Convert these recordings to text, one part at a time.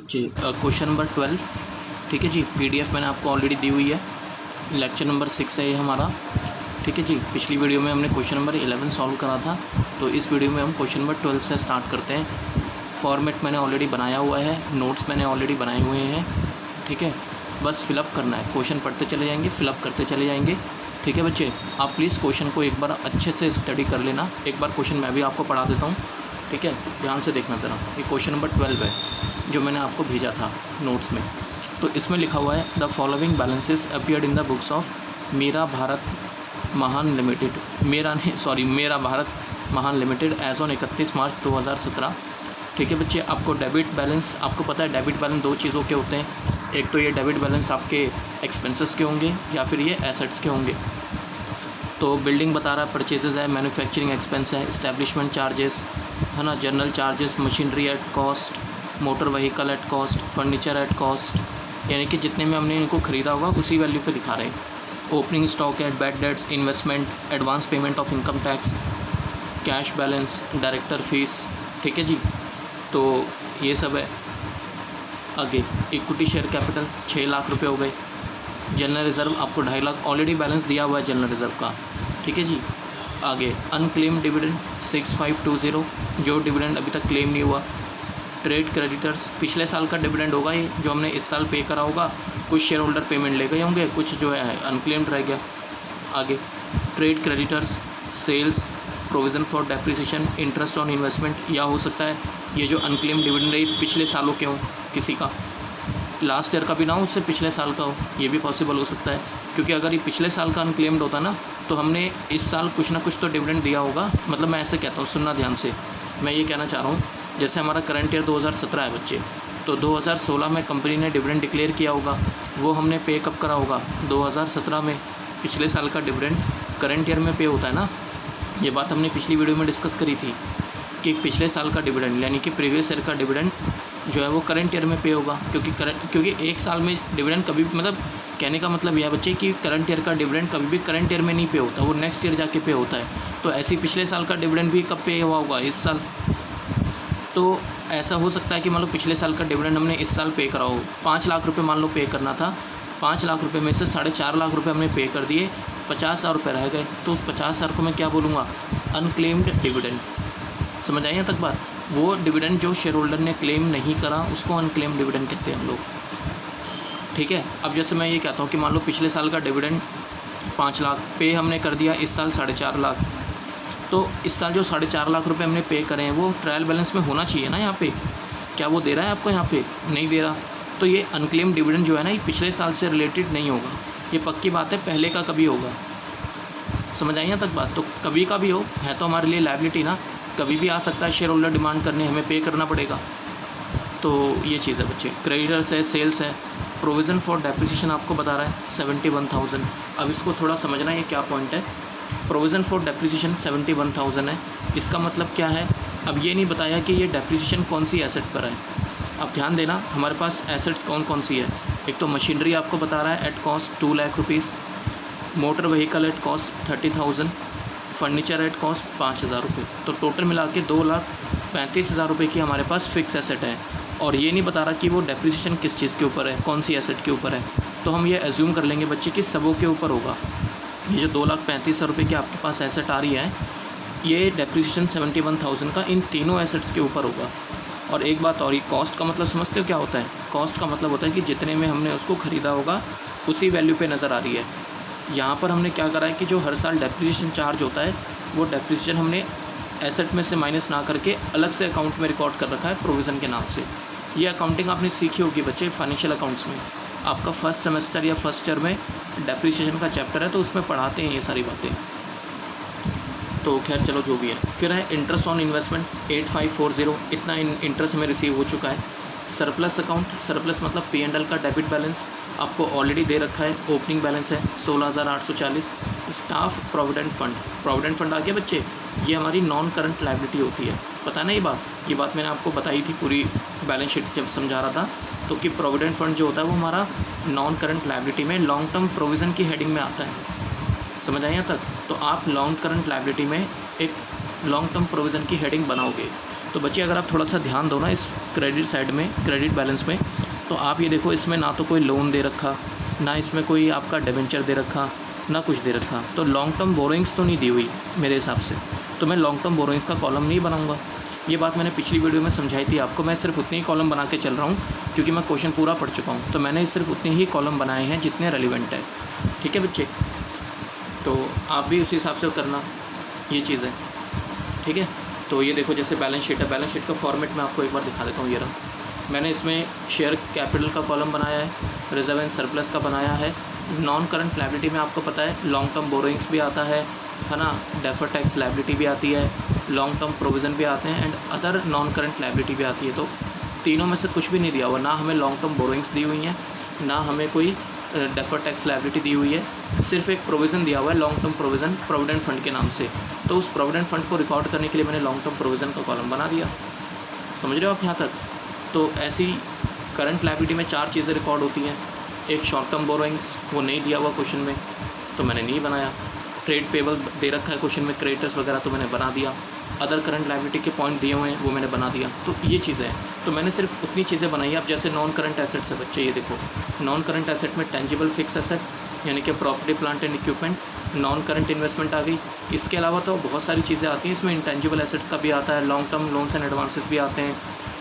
बच्चे question number 12 ठीक है जी। पीडीएफ मैंने आपको ऑलरेडी दी हुई है। लेक्चर नंबर 6 है ये हमारा, ठीक है जी। पिछली वीडियो में हमने क्वेश्चन नंबर 11 सॉल्व करा था, तो इस वीडियो में हम क्वेश्चन नंबर 12 से स्टार्ट करते हैं। फॉर्मेट मैंने ऑलरेडी बनाया हुआ है, नोट्स मैंने ऑलरेडी बनाए हुए हैं, ठीक है। बस फिलअप करना है, क्वेश्चन पढ़ते चले जाएंगे, फिलअप करते चले जाएंगे, ठीक है बच्चे। आप प्लीज़ क्वेश्चन को एक बार अच्छे से स्टडी कर लेना। एक बार क्वेश्चन मैं भी आपको पढ़ा देता हूँ, ठीक है। ध्यान से देखना ज़रा। ये क्वेश्चन नंबर 12 है जो मैंने आपको भेजा था नोट्स में। तो इसमें लिखा हुआ है the following balances appeared in the books of मेरा भारत महान लिमिटेड, मेरा भारत महान लिमिटेड एज ऑन 31 मार्च 2017, ठीक है बच्चे। आपको डेबिट बैलेंस, आपको पता है डेबिट बैलेंस दो चीज़ों के होते हैं। एक तो ये डेबिट बैलेंस आपके एक्सपेंसेस के होंगे या फिर ये एसेट्स के होंगे। तो बिल्डिंग बता रहा है, परचेजेस है, मैन्युफैक्चरिंग एक्सपेंस है, इस्टेब्लिशमेंट चार्जेस है ना, general charges, machinery at cost, motor vehicle at cost, furniture at cost, यानी कि जितने में हमने इनको ख़रीदा होगा उसी वैल्यू पे दिखा रहे हैं। Opening stock at, bad debts, investment, advance payment of income tax, cash balance, director fees, ठीक है जी। तो ये सब है। आगे इक्विटी शेयर कैपिटल 6 लाख रुपए हो गए। जनरल रिज़र्व आपको 2.5 लाख ऑलरेडी बैलेंस दिया हुआ है जनरल रिज़र्व का, ठीक है जी। आगे अनक्लेम डिविडेंड 6520, जो डिविडेंड अभी तक क्लेम नहीं हुआ। ट्रेड क्रेडिटर्स पिछले साल का डिविडेंड होगा ये, जो हमने इस साल पे करा होगा। कुछ शेयर होल्डर पेमेंट ले गए होंगे, कुछ जो है अनक्लेम्ड रह गया। आगे trade creditors, sales, provision for depreciation, interest on investment, या हो सकता है ये जो अनक्लेम्ड डिविडेंड है पिछले सालों के हों, किसी का लास्ट ईयर का भी ना हो, उससे पिछले साल का हो, ये भी पॉसिबल हो सकता है। क्योंकि अगर ये पिछले साल का अनक्लेम्ड होता ना, तो हमने इस साल कुछ ना कुछ तो डिविडेंड दिया होगा। मतलब मैं ऐसे कहता हूँ, सुनना ध्यान से, मैं ये कहना चाह रहा हूँ, जैसे हमारा करंट ईयर 2017 है बच्चे, तो 2016 में कंपनी ने डिविडेंड डिक्लेयर किया होगा, वो हमने पे कब करा होगा 2017 में। पिछले साल का डिविडेंड करंट ईयर में पे होता है ना, ये बात हमने पिछली वीडियो में डिस्कस करी थी कि पिछले साल का डिविडेंड यानी कि प्रीवियस ईयर का डिविडेंड जो है वो करंट ईयर में पे होगा। क्योंकि एक साल में डिविडेंड कभी, मतलब कहने का मतलब यह है बच्चे कि करंट ईयर का डिविडेंड कभी भी करंट ईयर में नहीं पे होता, वो नेक्स्ट ईयर जाके पे होता है। तो ऐसे ही पिछले साल का डिविडेंड भी कब पे हुआ होगा, इस साल। तो ऐसा हो सकता है कि मान लो पिछले साल का डिविडेंड हमने इस साल पे करा हो, 5 लाख रुपये मान लो पे करना था। 5 लाख रुपये में से 4.5 लाख रुपये हमने पे कर दिए, 50,000 रुपये रह गए। तो उस 50,000 को मैं क्या बोलूँगा, अनक्लेम्ड डिविडेंड। समझ आई यहाँ तक बात। वो डिविडेंड जो शेयर होल्डर ने क्लेम नहीं करा उसको अनक्लेम्ड डिविडेंड कहते हैं हम लोग, ठीक है। अब जैसे मैं ये कहता हूँ कि मान लो पिछले साल का डिविडेंड 5 लाख पे हमने कर दिया, इस साल 4.5 लाख। तो इस साल जो 4.5 लाख रुपए हमने पे करे हैं वो ट्रायल बैलेंस में होना चाहिए ना यहाँ पे। क्या वो दे रहा है आपको यहाँ पे? नहीं दे रहा। तो ये अनक्लेम्ड डिविडेंड जो है ना, ये पिछले साल से रिलेटेड नहीं होगा, ये पक्की बात है, पहले का कभी होगा। समझ आई यहाँ तक बात। तो कभी का भी हो, है तो हमारे लिए लायबिलिटी ना, कभी भी आ सकता है शेयर होल्डर डिमांड करने, हमें पे करना पड़ेगा। तो ये चीज़ है बच्चे। क्रेडिटर्स है, सेल्स है, प्रोविज़न फॉर डेप्रिसिएशन आपको बता रहा है 71,000। अब इसको थोड़ा समझना, ये क्या पॉइंट है। प्रोविज़न फॉर डेप्रिसिएशन 71,000 है, इसका मतलब क्या है। अब ये नहीं बताया कि ये डेप्रिसिएशन कौन सी एसेट पर है। अब ध्यान देना, हमारे पास एसेट्स कौन कौन सी है। एक तो मशीनरी आपको बता रहा है at cost 2 lakh rupees, motor vehicle at cost 30,000, furniture at cost 5,000 रुपये। तो टोटल मिला के 2,35,000 रुपये की हमारे पास फिक्स एसेट है। और ये नहीं बता रहा कि वो डेप्रिसिएशन किस चीज़ के ऊपर है, कौन सी एसेट के ऊपर है। तो हम ये एज्यूम कर लेंगे बच्चे कि सबों के ऊपर होगा। ये जो 2,35,000 रुपये की आपके पास एसेट आ रही है, ये डेप्रिसिएशन 71,000 का इन तीनों एसेट्स के ऊपर होगा। और एक बात और, ये कॉस्ट का मतलब समझते हो क्या होता है। कॉस्ट का मतलब होता है कि जितने में हमने उसको ख़रीदा होगा उसी वैल्यू पे नज़र आ रही है। यहाँ पर हमने क्या करा है कि जो हर साल डेप्रिसिएशन चार्ज होता है, वो डेप्रिसिएशन हमने एसेट में से माइनस ना करके अलग से अकाउंट में रिकॉर्ड कर रखा है प्रोविज़न के नाम से। ये अकाउंटिंग आपने सीखी होगी बच्चे फाइनेंशियल अकाउंट्स में। आपका फर्स्ट सेमेस्टर या फर्स्ट ईयर में डेप्रिसिएशन का चैप्टर है, तो उसमें पढ़ाते हैं ये सारी बातें। तो खैर चलो जो भी है। फिर है इंटरेस्ट ऑन इन्वेस्टमेंट 8540, इतना इंटरेस्ट में रिसीव हो चुका है। सरप्लस अकाउंट, सरप्लस मतलब P&L का डेबिट बैलेंस आपको ऑलरेडी दे रखा है। ओपनिंग बैलेंस है 16,840। Staff provident fund, provident fund आ गया बच्चे, ये हमारी नॉन करंट लायबिलिटी होती है। पता ना ये बात मैंने आपको बताई थी पूरी बैलेंस शीट जब समझा रहा था। तो कि प्रोविडेंट फंड जो होता है वो हमारा नॉन करंट लायबिलिटी में लॉन्ग टर्म प्रोविज़न की हेडिंग में आता है। समझ आए यहाँ तक। तो आप लॉन्ग करंट लायबिलिटी में एक लॉन्ग टर्म प्रोविज़न की हेडिंग बनाओगे। तो बच्चे अगर आप थोड़ा सा ध्यान दो ना इस क्रेडिट साइड में, क्रेडिट बैलेंस में, तो आप ये देखो इसमें ना तो कोई लोन दे रखा, ना इसमें कोई आपका डिबेंचर दे रखा, ना कुछ दे रखा। तो लॉन्ग टर्म बोरोइंग्स तो नहीं दी हुई मेरे हिसाब से, तो मैं लॉन्ग टर्म बोरोइंग्स का कॉलम नहीं बनाऊंगा। ये बात मैंने पिछली वीडियो में समझाई थी आपको। मैं सिर्फ उतने ही कॉलम बना के चल रहा हूँ क्योंकि मैं क्वेश्चन पूरा पढ़ चुका हूँ, तो मैंने सिर्फ उतने ही कॉलम बनाए हैं जितने रेलिवेंट है। ठीक है बच्चे, तो आप भी उसी हिसाब से करना ये चीज़ है। ठीक है, तो ये देखो जैसे बैलेंस शीट है, बैलेंस शीट का फॉर्मेट मैं आपको एक बार दिखा देता हूँ। ये रहा, मैंने इसमें शेयर कैपिटल का कॉलम बनाया है, रिजर्व एंड सरप्लस का बनाया है, नॉन करंट लायबिलिटी में आपको पता है लॉन्ग टर्म बोरोइंग्स भी आता है ना, डेफर्ड टैक्स लायबिलिटी भी आती है, लॉन्ग टर्म प्रोविज़न भी आते हैं and other non current liability भी आती है। तो तीनों में से कुछ भी नहीं दिया हुआ, ना हमें लॉन्ग टर्म बोरोइंग्स दी हुई हैं, ना हमें कोई डेफर्ड टैक्स लायबिलिटी दी हुई है, सिर्फ एक प्रोविज़न दिया हुआ है long term provision provident fund के नाम से। तो उस प्रोविडेंट फंड को रिकॉर्ड करने के लिए मैंने लॉन्ग टर्म प्रोविज़न का कॉलम बना दिया। समझ रहे हो आप यहाँ तक? तो ऐसी करंट लायबिलिटी में 4 चीज़ें रिकॉर्ड होती हैं। एक शॉर्ट टर्म बोरोइंग्स, वो नहीं दिया हुआ क्वेश्चन में तो मैंने नहीं बनाया। ट्रेड पेबल दे रखा है क्वेश्चन में, क्रेडिटर्स वगैरह, तो मैंने बना दिया। अदर करंट लायबिलिटी के पॉइंट दिए हुए हैं वो मैंने बना दिया। तो ये चीज़ें हैं, तो मैंने सिर्फ उतनी चीज़ें बनाई। अब जैसे नॉन करंट एसेट्स है बच्चे, ये देखो नॉन करंट एसेट में टेंजिबल फिक्स एसेट यानी कि property plant and equipment, non current investment आ गई। इसके अलावा तो बहुत सारी चीज़ें आती हैं इसमें, इंटेंजिबल एसेट्स का भी आता है, long term loans and advances भी आते हैं,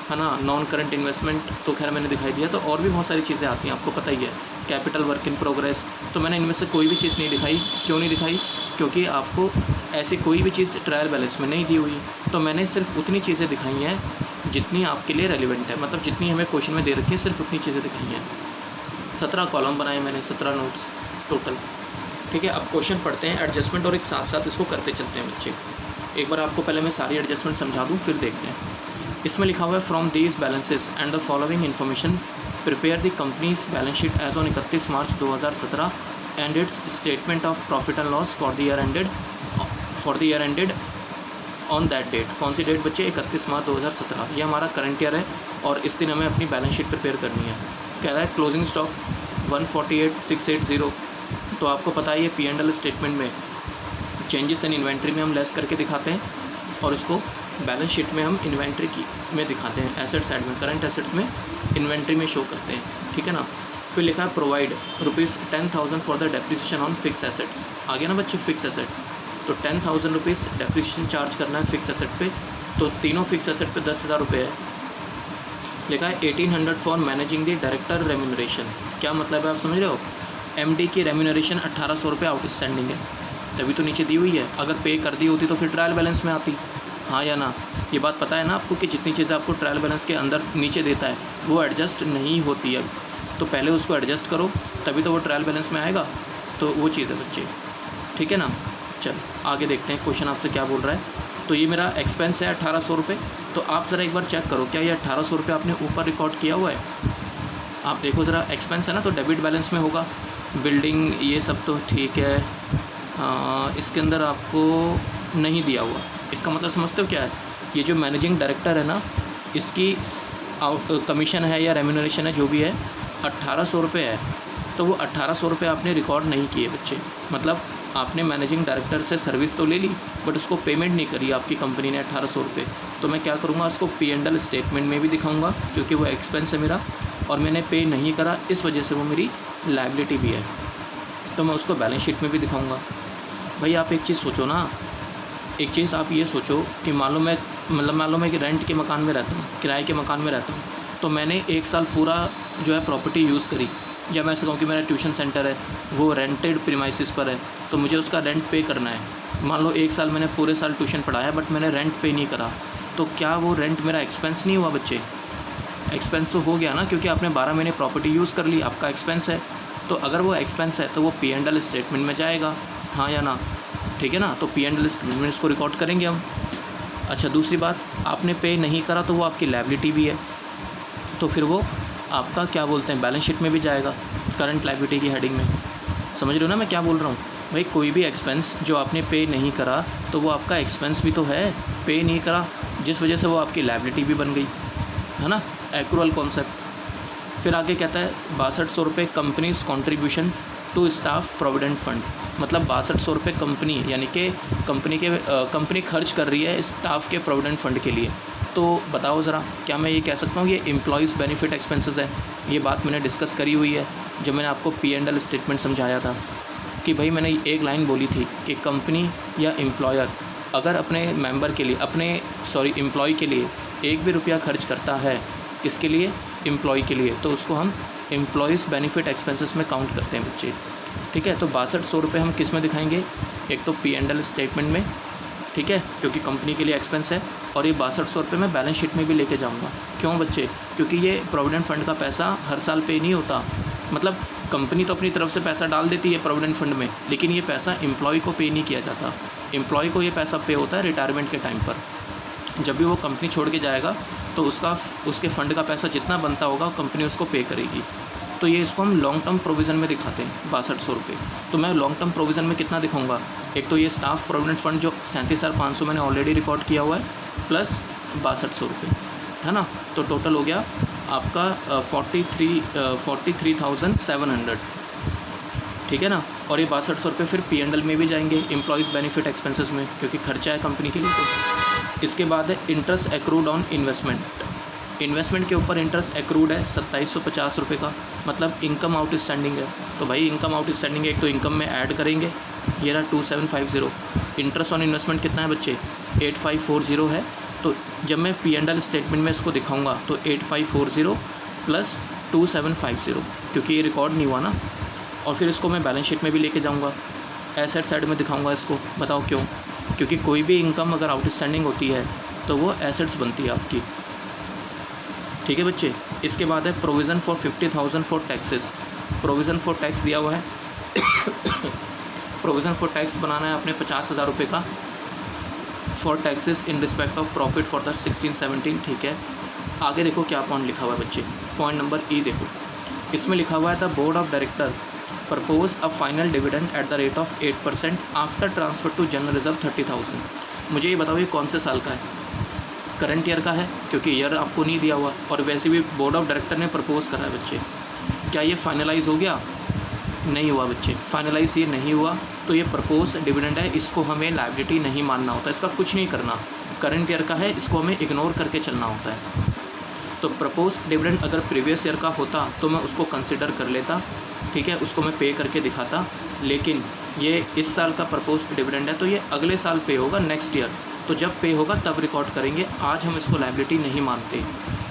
है ना। नॉन करंट इन्वेस्टमेंट तो खैर मैंने दिखाई दिया। तो और भी बहुत सारी चीज़ें आती हैं, आपको पता ही है, कैपिटल वर्क इन प्रोग्रेस। तो मैंने इनमें से कोई भी चीज़ नहीं दिखाई। क्यों नहीं दिखाई? क्योंकि आपको ऐसी कोई भी चीज़ ट्रायल बैलेंस में नहीं दी हुई। तो मैंने सिर्फ उतनी चीज़ें दिखाई हैं जितनी आपके लिए रेलिवेंट है, मतलब जितनी हमें क्वेश्चन में दे रखी है, सिर्फ उतनी चीज़ें दिखाई हैं। 17 कॉलम बनाए मैंने, 17 नोट्स टोटल। ठीक है, अब क्वेश्चन पढ़ते हैं एडजस्टमेंट और एक साथ साथ इसको करते चलते हैं बच्चे। एक बार आपको पहले मैं सारी एडजस्टमेंट समझा दूँ फिर देखते हैं। इसमें लिखा हुआ है from these balances and the following information prepare the company's balance sheet as on 31 March 2017 and its statement of profit and loss for the year ended on that date. कौन सी डेट बच्चे? 31 मार्च 2017। ये हमारा current year है और इस दिन हमें अपनी बैलेंस शीट प्रिपेयर करनी है। कह रहा है क्लोजिंग स्टॉक 148,680। तो आपको पता है ये P&L स्टेटमेंट में चेंजेस इन इन्वेंट्री में हम लेस करके दिखाते हैं और इसको बैलेंस शीट में हम इन्वेंट्री की में दिखाते हैं, एसेट साइड में, करंट एसेट्स में इन्वेंट्री में शो करते हैं। ठीक है ना। फिर लिखा है provide ₹10,000 for the depreciation on fix assets. आ गया ना बच्चे, फिक्स एसेट। तो 10,000 रुपीज़ डेप्रिसिएशन चार्ज करना है फिक्स एसेट पे। तो तीनों फिक्स एसेट पे 10,000 रुपये है। लिखा है 1,800 for managing the director remuneration. क्या मतलब है आप समझ रहे हो? MD की रेम्यूनरेशन 1,800 रुपये आउटस्टैंडिंग है, तभी तो नीचे दी हुई है। अगर पे कर दी होती तो फिर ट्रायल बैलेंस में आती, हाँ या ना? ये बात पता है ना आपको कि जितनी चीज़ें आपको ट्रायल बैलेंस के अंदर नीचे देता है वो एडजस्ट नहीं होती है। तो पहले उसको एडजस्ट करो तभी तो वो ट्रायल बैलेंस में आएगा। तो वो चीज़ है बच्चे। ठीक है ना। चल आगे देखते हैं क्वेश्चन आपसे क्या बोल रहा है। तो ये मेरा एक्सपेंस है 1,800 रुपये। तो आप ज़रा एक बार चेक करो क्या ये 1,800 रुपये आपने ऊपर रिकॉर्ड किया हुआ है? आप देखो ज़रा, एक्सपेंस है ना तो डेबिट बैलेंस में होगा। बिल्डिंग ये सब तो ठीक है, इसके अंदर आपको नहीं दिया हुआ। इसका मतलब समझते हो क्या है? ये जो मैनेजिंग डायरेक्टर है ना, इसकी कमीशन है या रेम्यूनरेशन है जो भी है 1,800 रुपये है। तो वो 1,800 रुपये आपने रिकॉर्ड नहीं किए बच्चे। मतलब आपने मैनेजिंग डायरेक्टर से सर्विस तो ले ली बट उसको पेमेंट नहीं करी आपकी कंपनी ने 1,800 रुपये। तो मैं क्या करूँगा, उसको P&L स्टेटमेंट में भी दिखाऊँगा क्योंकि वो एक्सपेंस है मेरा और मैंने पे नहीं करा, इस वजह से वो मेरी लायबिलिटी भी है। तो मैं उसको बैलेंस शीट में भी दिखाऊँगा। भाई आप एक चीज़ सोचो ना, एक चीज़ आप ये सोचो कि मान लो मैं कि रेंट के मकान में रहता हूँ, किराए के मकान में रहता हूँ। तो मैंने 1 साल पूरा जो है प्रॉपर्टी यूज़ करी, या मैं ऐसा कहूँ कि मेरा ट्यूशन सेंटर है वो रेंटेड प्रीमाइसिस पर है तो मुझे उसका रेंट पे करना है। मान लो 1 साल मैंने पूरे साल ट्यूशन पढ़ाया बट मैंने रेंट पे नहीं करा, तो क्या वो रेंट मेरा एक्सपेंस नहीं हुआ बच्चे? एक्सपेंस तो हो गया ना, क्योंकि आपने 12 महीने प्रॉपर्टी यूज़ कर ली, आपका एक्सपेंस है। तो अगर वो एक्सपेंस है तो वो P&L स्टेटमेंट में जाएगा, हाँ या ना? ठीक है ना। तो P&L स्टेटमेंट इसको रिकॉर्ड करेंगे हम। अच्छा, दूसरी बात, आपने पे नहीं करा तो वो आपकी लायबिलिटी भी है, तो फिर वो आपका क्या बोलते हैं, बैलेंस शीट में भी जाएगा, करंट लायबिलिटी की हेडिंग में। समझ रहे हो ना मैं क्या बोल रहा हूँ? भाई कोई भी एक्सपेंस जो आपने पे नहीं करा तो वो आपका एक्सपेंस भी तो है, पे नहीं करा जिस वजह से वो आपकी लायबिलिटी भी बन गई, है ना। Accrual concept. फिर आगे कहता है 6200 रुपये company's contribution to staff provident fund. मतलब 6200 रुपये कंपनी यानी कि कंपनी खर्च कर रही है स्टाफ के प्रोविडेंट फंड के लिए। तो तो बताओ ज़रा, क्या मैं ये कह सकता हूँ ये एम्प्लॉयज़ बेनिफिट एक्सपेंसेस है? ये बात मैंने डिस्कस करी हुई है जब मैंने आपको P&L स्टेटमेंट समझाया था कि भाई मैंने एक लाइन बोली थी कि कंपनी या एम्प्लॉयर अगर अपने मेंबर के लिए एम्प्लॉय के लिए एक भी रुपया खर्च करता है, किसके लिए? एम्प्लॉय के लिए, तो उसको हम एम्प्लॉयज़ बेनिफिट एक्सपेंसेस में काउंट करते हैं बच्चे। ठीक है, तो 6200 रुपये हम किस में दिखाएंगे? एक तो P&L स्टेटमेंट में, ठीक है, क्योंकि कंपनी के लिए एक्सपेंस है, और ये 6200 रुपये मैं बैलेंस शीट में भी लेके जाऊंगा। क्यों बच्चे? क्योंकि ये प्रोविडेंट फंड का पैसा हर साल पे नहीं होता। मतलब कंपनी तो अपनी तरफ से पैसा डाल देती है प्रोविडेंट फंड में, लेकिन ये पैसा एम्प्लॉय को पे नहीं किया जाता। एम्प्लॉय को ये पैसा पे होता है रिटायरमेंट के टाइम पर। जब भी वो कंपनी छोड़ के जाएगा तो उसके फ़ंड का पैसा जितना बनता होगा कंपनी उसको पे करेगी। तो ये इसको हम लॉन्ग टर्म प्रोविज़न में दिखाते हैं 6200 रुपये। तो मैं लॉन्ग टर्म प्रोविज़न में कितना दिखाऊंगा? एक तो ये स्टाफ प्रोविडेंट फंड जो 37,500 मैंने ऑलरेडी रिकॉर्ड किया हुआ है, प्लस 6200 रुपये, है ना। तो टोटल हो गया आपका 43,700, ठीक है ना। और ये 6200 रुपये फिर P&L में भी जाएंगे एम्प्लॉयज़ बेनिफिट एक्सपेंसेस में, क्योंकि खर्चा है कंपनी के लिए। तो इसके बाद है इंटरेस्ट एक्रूड ऑन इन्वेस्टमेंट के ऊपर इंटरेस्ट एक्रूड है 2750 रुपये का, मतलब इनकम आउटस्टैंडिंग है। तो भाई इनकम आउटस्टैंडिंग एक तो इनकम में ऐड करेंगे, ये रहा 2750। इंटरेस्ट ऑन इन्वेस्टमेंट कितना है बच्चे? 8540 है। तो जब मैं P&L स्टेटमेंट में इसको दिखाऊंगा तो 8540 प्लस 2750, क्योंकि ये रिकॉर्ड नहीं हुआ ना। और फिर इसको मैं बैलेंस शीट में भी लेके जाऊंगा, एसेट साइड में दिखाऊंगा इसको। बताओ क्यों? क्योंकि कोई भी इनकम अगर आउटस्टैंडिंग होती है तो वो एसेट्स बनती है आपकी, ठीक है बच्चे। इसके बाद है provision for 50,000 for taxes. Provision for tax दिया हुआ है प्रोविज़न फॉर टैक्स बनाना है आपने 50,000 रुपये का, for taxes in respect of profit for the 16-17, ठीक है। आगे देखो क्या पॉइंट लिखा हुआ है बच्चे, पॉइंट नंबर ई देखो, इसमें लिखा हुआ है the board of director propose a final dividend at the rate of 8% after transfer to general reserve 30,000। मुझे ये बताओ ये कौन से साल का है? करंट ईयर का है, क्योंकि ईयर आपको नहीं दिया हुआ, और वैसे भी बोर्ड ऑफ डायरेक्टर ने प्रपोज़ करा है बच्चे। क्या ये फाइनलाइज हो गया? नहीं हुआ बच्चे, फाइनलाइज ये नहीं हुआ। तो ये प्रपोज डिविडेंड है, इसको हमें लायबिलिटी नहीं मानना होता, इसका कुछ नहीं करना। करंट ईयर का है, इसको हमें इग्नोर करके चलना होता है। तो प्रपोज डिविडेंड अगर प्रीवियस ईयर का होता तो मैं उसको कंसिडर कर लेता, ठीक है, उसको मैं पे करके दिखाता। लेकिन ये इस साल का प्रपोज डिविडेंड है तो ये अगले साल पे होगा, नेक्स्ट ईयर। तो जब पे होगा तब रिकॉर्ड करेंगे, आज हम इसको लायबिलिटी नहीं मानते।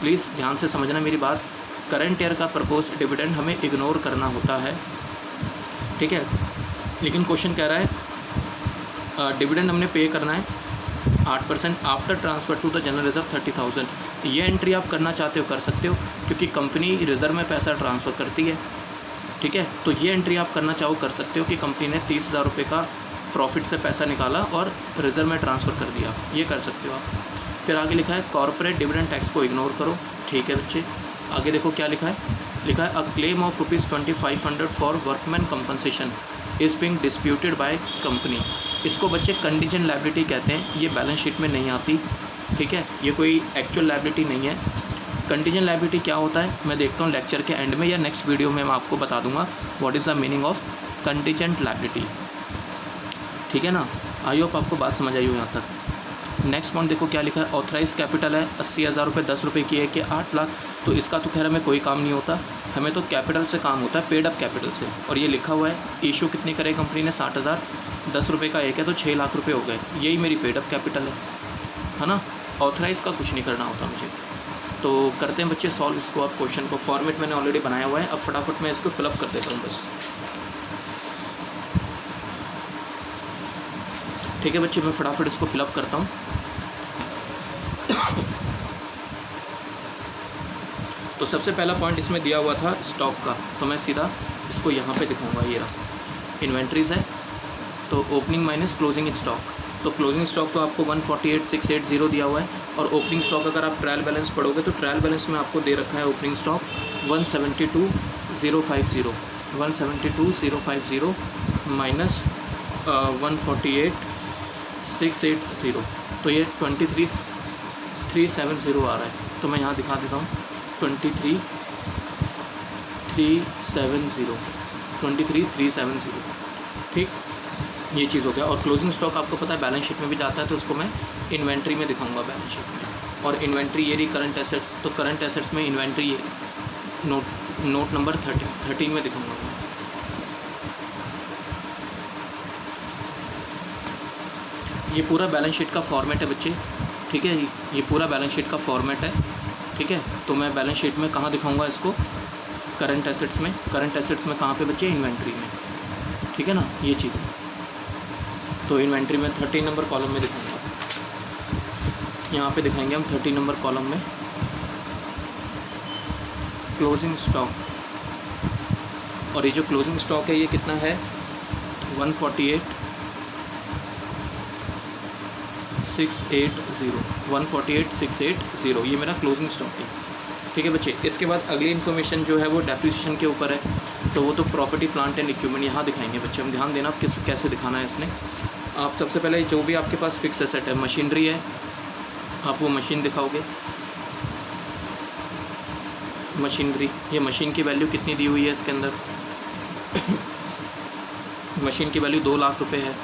प्लीज़ ध्यान से समझना मेरी बात, करंट ईयर का प्रपोज डिविडेंड हमें इग्नोर करना होता है, ठीक है। लेकिन क्वेश्चन कह रहा है डिविडेंड हमने पे करना है 8% after transfer to the general reserve 30,000। ये एंट्री आप करना चाहते हो कर सकते हो, क्योंकि कंपनी रिजर्व में पैसा ट्रांसफ़र करती है, ठीक है। तो ये एंट्री आप करना चाहो कर सकते हो कि कंपनी ने 30,000 रुपये का प्रॉफिट से पैसा निकाला और रिजर्व में ट्रांसफ़र कर दिया, ये कर सकते हो आप। फिर आगे लिखा है कॉर्पोरेट डिविडेंड टैक्स को इग्नोर करो, ठीक है बच्चे। आगे देखो क्या लिखा है, लिखा है a claim of ₹2500 for workman compensation is being disputed by company. इसको बच्चे कंटीजेंट लायबिलिटी कहते हैं, ये बैलेंस शीट में नहीं आती, ठीक है, ये कोई एक्चुअल लायबिलिटी नहीं है। कंटीजेंट लायबिलिटी क्या होता है मैं देखता हूँ लेक्चर के एंड में या नेक्स्ट वीडियो में मैं आपको बता दूंगा what is the meaning of contingent liability, ठीक है ना। आई होप आपको बात समझ आई हो यहाँ तक। नेक्स्ट पॉइंट देखो क्या लिखा है, ऑथराइज कैपिटल है 80,000 रुपये, 10 रुपये की है कि 8 लाख। तो इसका तो खैर हमें कोई काम नहीं होता, हमें तो कैपिटल से काम होता है, पेड अप कैपिटल से। और ये लिखा हुआ है इशू कितनी करे कंपनी ने 60,000, 10 रुपये का एक है तो 6 लाख रुपये हो गए, यही मेरी पेड अप कैपिटल है ना। ऑथराइज का कुछ नहीं करना होता मुझे। तो करते हैं बच्चे सॉल्व इसको। आप क्वेश्चन को फॉर्मेट मैंने ऑलरेडी बनाया हुआ है, अब फटाफट मैं इसको फिलअप कर देता हूँ बस, ठीक है बच्चे। मैं फटाफट इसको फिलअप करता हूँ। तो सबसे पहला पॉइंट इसमें दिया हुआ था स्टॉक का, तो मैं सीधा इसको यहाँ पे दिखाऊंगा। ये रहा इन्वेंट्रीज़ है, तो ओपनिंग माइनस क्लोजिंग स्टॉक। तो क्लोजिंग स्टॉक तो आपको 148,680 दिया हुआ है, और ओपनिंग स्टॉक अगर आप ट्रायल बैलेंस पढ़ोगे तो ट्रायल बैलेंस में आपको दे रखा है ओपनिंग स्टॉक 172,050, 172,050 माइनस 148,680, तो ये 23,370 आ रहा है। तो मैं यहाँ दिखा देता हूँ 23,370, ठीक, ये चीज़ हो गया। और क्लोजिंग स्टॉक आपको पता है बैलेंस शीट में भी जाता है, तो उसको मैं इन्वेंट्री में दिखाऊंगा बैलेंस शीट में। और इन्वेंट्री ये रही करंट एसेट्स। तो करंट एसेट्स में इन्वेंट्री नोट नंबर 13 में दिखाऊंगा। ये पूरा बैलेंस शीट का फॉर्मेट है बच्चे, ठीक है। ये पूरा बैलेंस शीट का फॉर्मेट है, ठीक है। तो मैं बैलेंस शीट में कहाँ दिखाऊंगा इसको, करंट एसेट्स में। करंट एसेट्स में कहाँ पे बच्चे, इन्वेंट्री में, ठीक है ना, ये चीज़। तो इन्वेंट्री में 13 नंबर कॉलम में दिखाऊंगा। यहाँ पे दिखाएंगे हम 13 नंबर कॉलम में क्लोजिंग स्टॉक। और ये जो क्लोजिंग स्टॉक है ये कितना है, 148,680 ये मेरा क्लोजिंग स्टॉक है, ठीक है बच्चे। इसके बाद अगली इन्फॉर्मेशन जो है वो डेप्रिसिएशन के ऊपर है। तो वो तो प्रॉपर्टी प्लांट एंड इक्विपमेंट यहाँ दिखाएंगे बच्चे हम। ध्यान देना कैसे दिखाना है इसने। आप सबसे पहले जो भी आपके पास फिक्स एसेट है, मशीनरी है, आप वो मशीन दिखाओगे। मशीनरी, ये मशीन की वैल्यू कितनी दी हुई है इसके अंदर मशीन की वैल्यू 2 लाख रुपए है।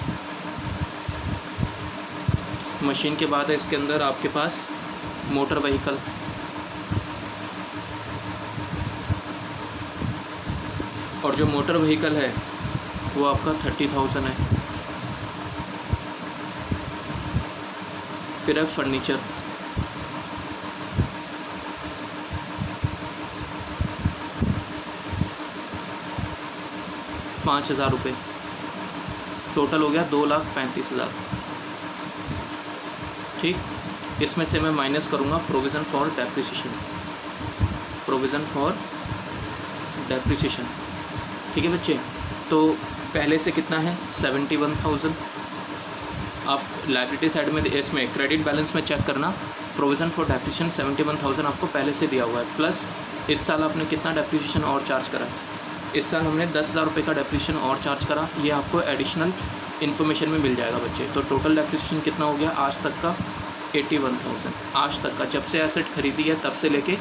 मशीन के बाद है इसके अंदर आपके पास मोटर व्हीकल, और जो मोटर व्हीकल है वो आपका 30,000 है। फिर है फर्नीचर, ₹5,000, टोटल हो गया 2,35,000, ठीक। इसमें से मैं माइनस करूँगा प्रोविज़न फॉर डेप्रिसिएशन, ठीक है बच्चे। तो पहले से कितना है, 71,000। आप लायबिलिटी साइड में इसमें क्रेडिट बैलेंस में चेक करना, प्रोविज़न फॉर डेप्रिसिएशन 71,000 आपको पहले से दिया हुआ है। प्लस इस साल आपने कितना डेप्रिसिएशन और चार्ज करा, इस साल हमने 10,000 रुपये का डेप्रिसिएशन और चार्ज करा। ये आपको एडिशनल इन्फॉर्मेशन में मिल जाएगा बच्चे। तो टोटल डेप्रिसिएशन कितना हो गया आज तक का, 81,000। आज तक का, जब से एसेट खरीदी है तब से लेके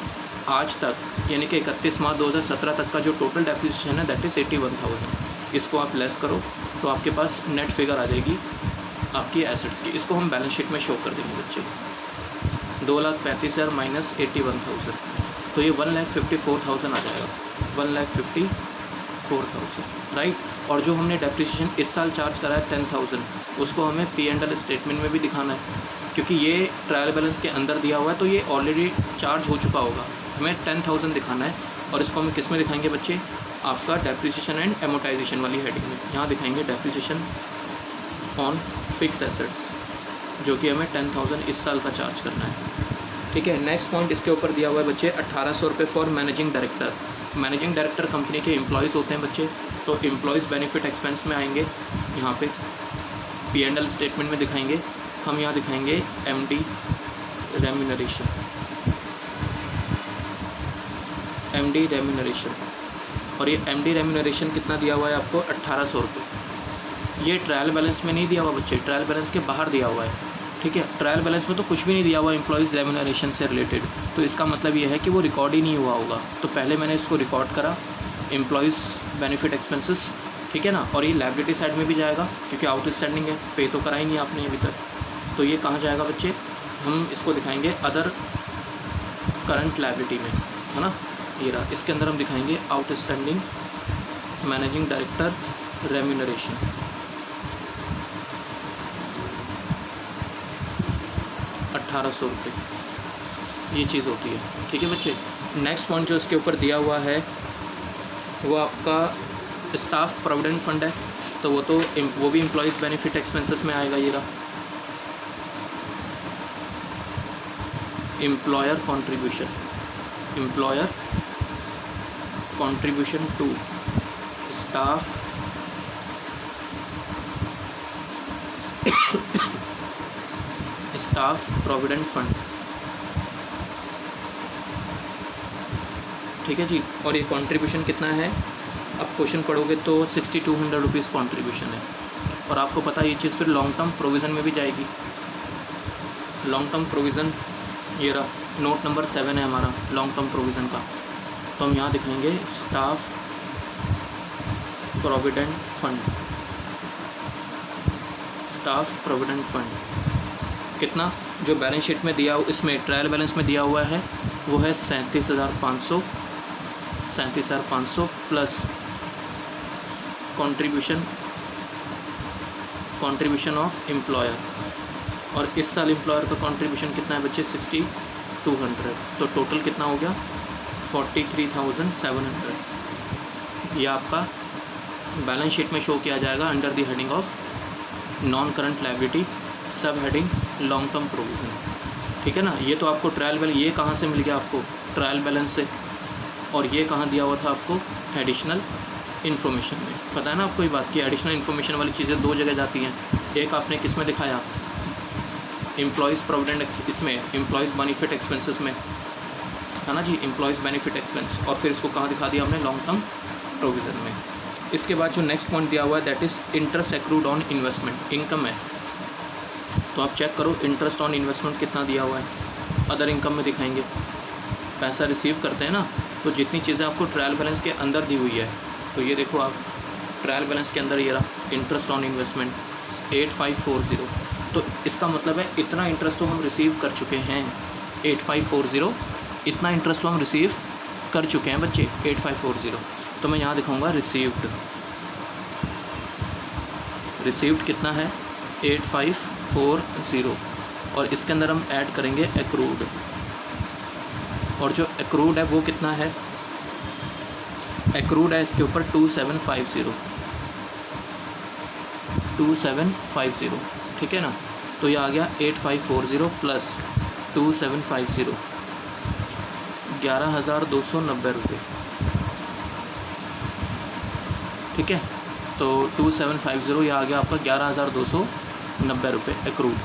आज तक, यानी कि 31 मार्च 2017 तक का जो टोटल डेप्रिसिएशन है दैट इज़ 81,000। इसको आप लेस करो तो आपके पास नेट फिगर आ जाएगी आपकी एसेट्स की। इसको हम बैलेंस शीट में शो कर देंगे बच्चे। 2,35,000 माइनस 81,000, तो ये 1,54,000 आ जाएगा, 1,54,000, राइट। और जो हमने डेप्रिसिएशन इस साल चार्ज करा है 10,000, उसको हमें P&L स्टेटमेंट में भी दिखाना है, क्योंकि ये ट्रायल बैलेंस के अंदर दिया हुआ है तो ये ऑलरेडी चार्ज हो चुका होगा। हमें 10,000 दिखाना है, और इसको हम किस में दिखाएंगे बच्चे, आपका डेप्रिसिएशन एंड एमोटाइजेशन वाली हेडिंग में। यहाँ दिखाएंगे डेप्रिसिएशन ऑन फिक्स एसेट्स, जो कि हमें 10,000 इस साल का चार्ज करना है, ठीक है। नेक्स्ट पॉइंट इसके ऊपर दिया हुआ है बच्चे, 1,800 रुपये for managing director. Managing director company के एम्प्लॉयज़ होते हैं बच्चे, तो एम्प्लॉयज़ बेनिफिट एक्सपेंस में आएंगे। यहाँ पे P&L स्टेटमेंट में दिखाएंगे हम, यहाँ दिखाएंगे MD रेम्यूनरेशन, और ये MD रेम्यूनरेशन कितना दिया हुआ है आपको, 1,800 रुपये। ये ट्रायल बैलेंस में नहीं दिया हुआ बच्चे, ट्रायल बैलेंस के बाहर दिया हुआ है, ठीक है। ट्रायल बैलेंस में तो कुछ भी नहीं दिया हुआ एम्प्लॉयज़ रेम्यूनरेशन से रिलेटेड, तो इसका मतलब ये है कि वो रिकॉर्ड ही नहीं हुआ होगा। तो पहले मैंने इसको रिकॉर्ड करा, एम्प्लॉयज़ बेनिफिट एक्सपेंसेस, ठीक है ना। और ये लायबिलिटी साइड में भी जाएगा क्योंकि आउटस्टैंडिंग है, पे तो करा ही नहीं आपने अभी तक। तो ये कहाँ जाएगा बच्चे, हम इसको दिखाएंगे अदर करंट लायबिलिटी में, है ना, ये रहा। इसके अंदर हम दिखाएंगे आउटस्टैंडिंग मैनेजिंग डायरेक्टर रेम्यूनरेशन, 1,800 रुपये, ये चीज़ होती है, ठीक है बच्चे। नेक्स्ट पॉइंट जो इसके ऊपर दिया हुआ है वो आपका स्टाफ प्रोविडेंट फंड है, तो वो भी एम्प्लॉयज़ बेनिफिट एक्सपेंसेस में आएगा। ये रहा employer contribution to staff provident fund, ठीक है जी। और ये कंट्रीब्यूशन कितना है, अब क्वेश्चन पढ़ोगे तो 6,200 रुपीज़ कॉन्ट्रीब्यूशन है। और आपको पता है ये चीज़ फिर लॉन्ग टर्म प्रोविज़न में भी जाएगी। लॉन्ग टर्म प्रोविज़न ये रहा, नोट नंबर 7 है हमारा लॉन्ग टर्म प्रोविज़न का। तो हम यहाँ दिखाएंगे स्टाफ प्रोविडेंट फंड कितना जो बैलेंस शीट में दिया, इसमें ट्रायल बैलेंस में दिया हुआ है वो है 37,500 प्लस कंट्रीब्यूशन ऑफ एम्प्लॉयर, और इस साल एम्प्लॉयर का कंट्रीब्यूशन कितना है बच्चे 6,200, तो टोटल कितना हो गया 43,700। यह आपका बैलेंस शीट में शो किया जाएगा under the heading of non current liability, सब हेडिंग लॉन्ग टर्म प्रोविज़न। ठीक है ना। ये तो आपको ट्रायल बैलेंस, ये कहाँ से मिल गया आपको ट्रायल बैलेंस से, और ये कहाँ दिया हुआ था आपको एडिशनल इन्फॉर्मेशन में। पता है ना आपको ये बात की एडिशनल इन्फॉर्मेशन वाली चीज़ें दो जगह जाती हैं। एक आपने किस में दिखाया, एम्प्लॉयज़ प्रोविडेंट, इसमें एम्प्लॉयज़ बेनिफिट एक्सपेंसेस में, है ना जी, एम्प्लॉयज़ बेनिफिट एक्सपेंस, और फिर इसको कहाँ दिखा दिया हमने लॉन्ग टर्म प्रोविज़न में। इसके बाद जो नेक्स्ट पॉइंट दिया हुआ है that is interest accrued on investment, income है। तो आप चेक करो इंटरेस्ट ऑन इन्वेस्टमेंट कितना दिया हुआ है, अदर इनकम में दिखाएंगे। पैसा रिसीव करते हैं ना, तो जितनी चीज़ें आपको ट्रायल बैलेंस के अंदर दी हुई है, तो ये देखो आप ट्रायल बैलेंस के अंदर ये रहा इंटरेस्ट ऑन इन्वेस्टमेंट 8540, तो इसका मतलब है इतना इंटरेस्ट तो हम रिसीव कर चुके हैं 8540, इतना इंटरेस्ट तो हम रिसीव कर चुके हैं बच्चे 8540। तो मैं यहाँ दिखाऊंगा रिसीव्ड कितना है 8540, और इसके अंदर हम ऐड करेंगे एक्रूड, और जो एक्रूड है वो कितना है, एक्रूड है इसके ऊपर 2750, ठीक है ना। तो ये आ गया 8540 प्लस 2750, 11,290 रुपये, ठीक है। तो 2750 ये आ गया आपका 11,290 रुपये एक्रूड।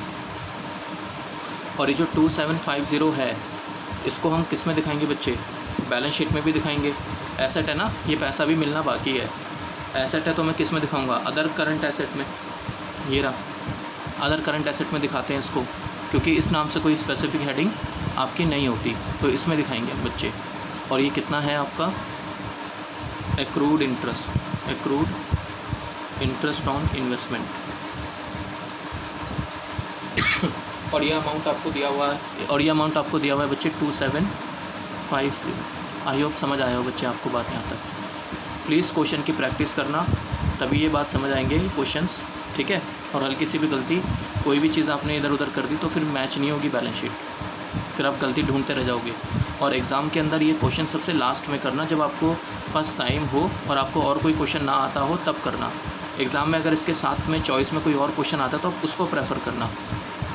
और ये जो 2750 है इसको हम किस में दिखाएंगे बच्चे, बैलेंस शीट में भी दिखाएंगे। एसेट है ना, ये पैसा भी मिलना बाकी है, एसेट है तो मैं किस में दिखाऊंगा, अदर करंट एसेट में। ये रहा अदर करंट एसेट में दिखाते हैं इसको, क्योंकि इस नाम से कोई स्पेसिफिक हेडिंग आपकी नहीं होती, तो इसमें दिखाएंगे बच्चे। और ये कितना है आपका एक्रूड इंटरेस्ट ऑन इन्वेस्टमेंट, और ये अमाउंट आपको दिया हुआ है, बच्चे 2750। आई होप समझ आया हो बच्चे आपको बात यहाँ तक। प्लीज़ क्वेश्चन की प्रैक्टिस करना, तभी ये बात समझ आएंगे क्वेश्चंस, ठीक है। और हल्की सी भी गलती, कोई भी चीज़ आपने इधर उधर कर दी तो फिर मैच नहीं होगी बैलेंस शीट, फिर आप गलती ढूंढते रह जाओगे। और एग्ज़ाम के अंदर ये क्वेश्चन सबसे लास्ट में करना, जब आपको पास टाइम हो और आपको और कोई क्वेश्चन ना आता हो तब करना। एग्ज़ाम में अगर इसके साथ में चॉइस में कोई और क्वेश्चन आता है तो आप उसको प्रेफर करना,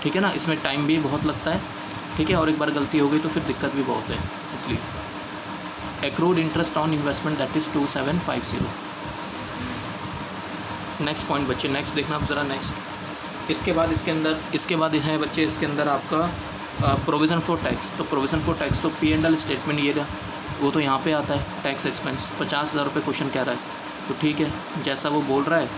ठीक है ना। इसमें टाइम भी बहुत लगता है, ठीक है, और एक बार गलती हो गई तो फिर दिक्कत भी बहुत है, इसलिए accrued interest on investment that is 2750। Next point बच्चे, नेक्स्ट देखना आप ज़रा नेक्स्ट। इसके बाद है बच्चे इसके अंदर आपका प्रोविज़न फॉर टैक्स। तो प्रोविज़न फॉर टैक्स तो P&L स्टेटमेंट ये रहा, वो तो यहाँ पे आता है, टैक्स एक्सपेंस 50,000 रुपये क्वेश्चन कह रहा है, तो ठीक है जैसा वो बोल रहा है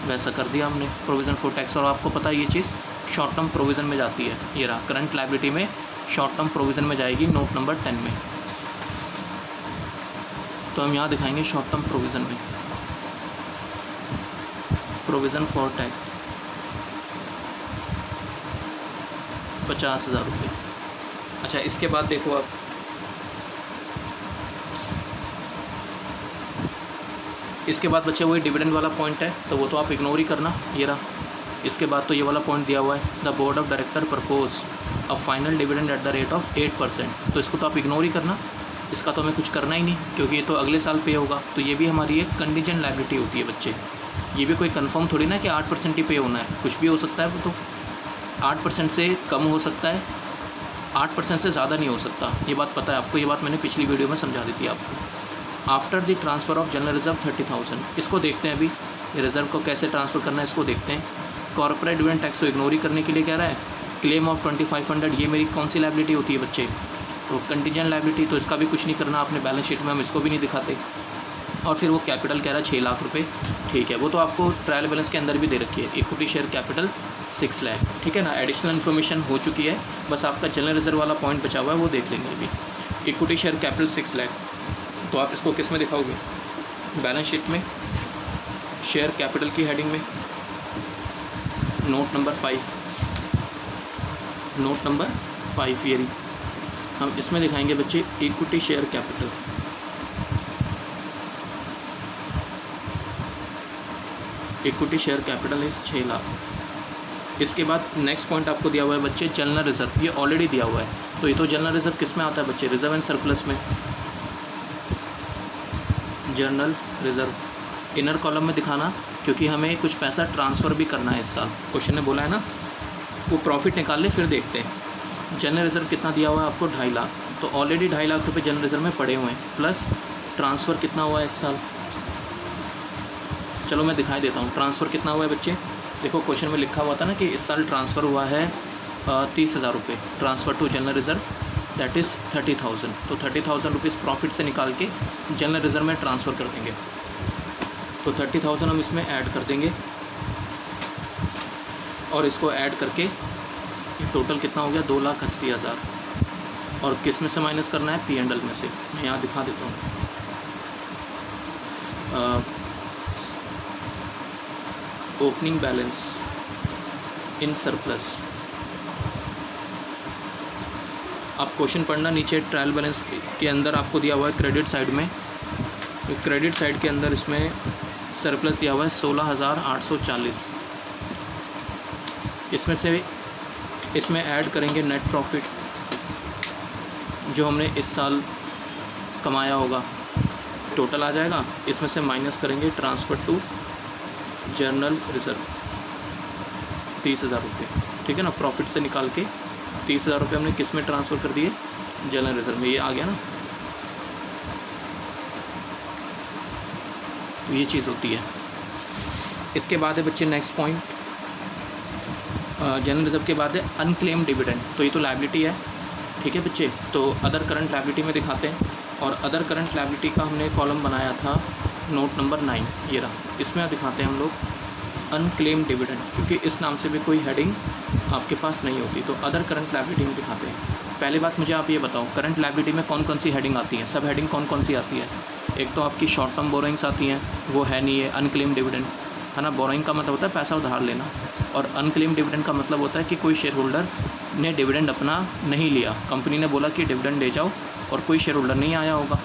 वैसा कर दिया हमने प्रोविज़न फॉर टैक्स। और आपको पता है ये चीज़ शॉर्ट टर्म प्रोविज़न में जाती है, ये रहा करंट लायबिलिटी में शॉर्ट टर्म प्रोविज़न में जाएगी, नोट नंबर 10 में। तो हम यहाँ दिखाएंगे शॉर्ट टर्म प्रोविज़न में प्रोविज़न फॉर टैक्स 50,000 रुपये। अच्छा, इसके बाद देखो आप इसके बाद बच्चे वही डिविडेंड वाला पॉइंट है, तो वो तो आप इग्नोर ही करना, ये रहा। इसके बाद तो ये वाला पॉइंट दिया हुआ है, the board of director propose a final dividend at the rate of 8%, तो इसको तो आप इग्नोर ही करना, इसका तो हमें कुछ करना ही नहीं, क्योंकि ये तो अगले साल पे होगा। तो ये भी हमारी एक कंटीजेंट लायबिलिटी होती है बच्चे, ये भी कोई कंफर्म थोड़ी ना कि 8% ही पे होना है, कुछ भी हो सकता है। वो तो 8% से कम हो सकता है, 8% से ज़्यादा नहीं हो सकता, ये बात पता है आपको, ये बात मैंने पिछली वीडियो में समझा दी थी आपको। After the transfer of general reserve 30,000, इसको देखते हैं अभी, ये रिजर्व को कैसे ट्रांसफ़र करना है इसको देखते हैं। कॉर्पोरेट डिविडेंड टैक्स को इग्नोर ही करने के लिए कह रहा है। क्लेम ऑफ 2500, ये मेरी कौन सी लायबिलिटी होती है बच्चे, तो कंटीजेंट लायबिलिटी, तो इसका भी कुछ नहीं करना आपने बैलेंस शीट में, हम इसको भी नहीं दिखाते। और फिर वो कैपिटल कह रहा है 6 लाख रुपये, ठीक है, वो तो आपको ट्रायल बैलेंस के अंदर भी दे रखी है। इक्विटी शेयर कैपिटल 6 लाख, ठीक है ना, एडिशनल इन्फॉर्मेशन हो चुकी है, बस आपका जनरल रिजर्व वाला पॉइंट बचा हुआ है, वो देख लेंगे अभी। इक्विटी शेयर कैपिटल 6 लाख, तो आप इसको किस में दिखाओगे, बैलेंस शीट में, शेयर कैपिटल की हेडिंग में, नोट नंबर 5, नोट नंबर 5 ये रही। हम इसमें दिखाएंगे बच्चे equity share capital. Equity share capital इस 6 लाख। इसके बाद नेक्स्ट पॉइंट आपको दिया हुआ है बच्चे जनरल रिजर्व, ये ऑलरेडी दिया हुआ है। तो ये तो जनरल रिजर्व किस में आता है बच्चे, रिजर्व एंड सरप्लस में। जनरल रिजर्व इनर कॉलम में दिखाना, क्योंकि हमें कुछ पैसा ट्रांसफ़र भी करना है इस साल, क्वेश्चन ने बोला है ना। वो प्रॉफिट निकाल ले फिर देखते हैं। जनरल रिजर्व कितना दिया हुआ है आपको, 2.5 लाख। तो ऑलरेडी 2.5 लाख रुपये जनरल रिजर्व में पड़े हुए हैं, प्लस ट्रांसफ़र कितना हुआ है इस साल। चलो मैं दिखाई देता हूँ ट्रांसफ़र कितना हुआ है बच्चे। देखो क्वेश्चन में लिखा हुआ था ना कि इस साल ट्रांसफ़र हुआ है 30,000 रुपये, transfer to general reserve, that is 30,000। तो 30,000 रुपीज़ प्रॉफिट से निकाल के जनरल रिजर्व में ट्रांसफ़र कर देंगे। तो 30,000 हम इसमें ऐड कर देंगे, और इसको ऐड करके टोटल कितना हो गया, 2,80,000। और किस में से माइनस करना है, P&L में से। मैं यहाँ दिखा देता हूँ। Opening balance in surplus. आप क्वेश्चन पढ़ना, नीचे ट्रायल बैलेंस के अंदर आपको दिया हुआ है क्रेडिट साइड में, क्रेडिट साइड के अंदर इसमें सरप्लस दिया हुआ है 16,840। इसमें से इसमें ऐड करेंगे नेट प्रॉफिट जो हमने इस साल कमाया होगा, टोटल आ जाएगा। इसमें से माइनस करेंगे ट्रांसफ़र टू जनरल रिजर्व 30,000 रुपये, ठीक है ना। प्रॉफिट से निकाल के 30,000 रुपये हमने किस में ट्रांसफ़र कर दिए, जनरल रिजर्व में। ये आ गया ना, ये चीज़ होती है। इसके बाद है बच्चे नेक्स्ट पॉइंट, जनरल रिजर्व के बाद है अनक्लेम डिविडेंड। तो ये तो लायबिलिटी है, ठीक है बच्चे। तो अदर करंट लायबिलिटी में दिखाते हैं, और अदर करंट लायबिलिटी का हमने कॉलम बनाया था नोट नंबर 9, ये रहा। इसमें दिखाते हैं हम लोग अनक्लेम डिविडेंड, क्योंकि इस नाम से भी कोई हेडिंग आपके पास नहीं होती। तो अदर करंट लायबिलिटी में दिखाते हैं। पहली बात मुझे आप ये बताओ, करंट लायबिलिटी में कौन कौन सी हेडिंग आती है, सब हेडिंग कौन कौन सी आती है। एक तो आपकी शॉर्ट टर्म बोरोइंग्स आती हैं, वो है नहीं है अनक्लेम डिविडेंड, है ना। बोरोइंग का मतलब होता है पैसा उधार लेना, और अनक्लेम डिविडेंड का मतलब होता है कि कोई शेयर होल्डर ने डिविडेंड अपना नहीं लिया, कंपनी ने बोला कि डिविडेंड ले जाओ, और कोई शेयर होल्डर नहीं आया होगा,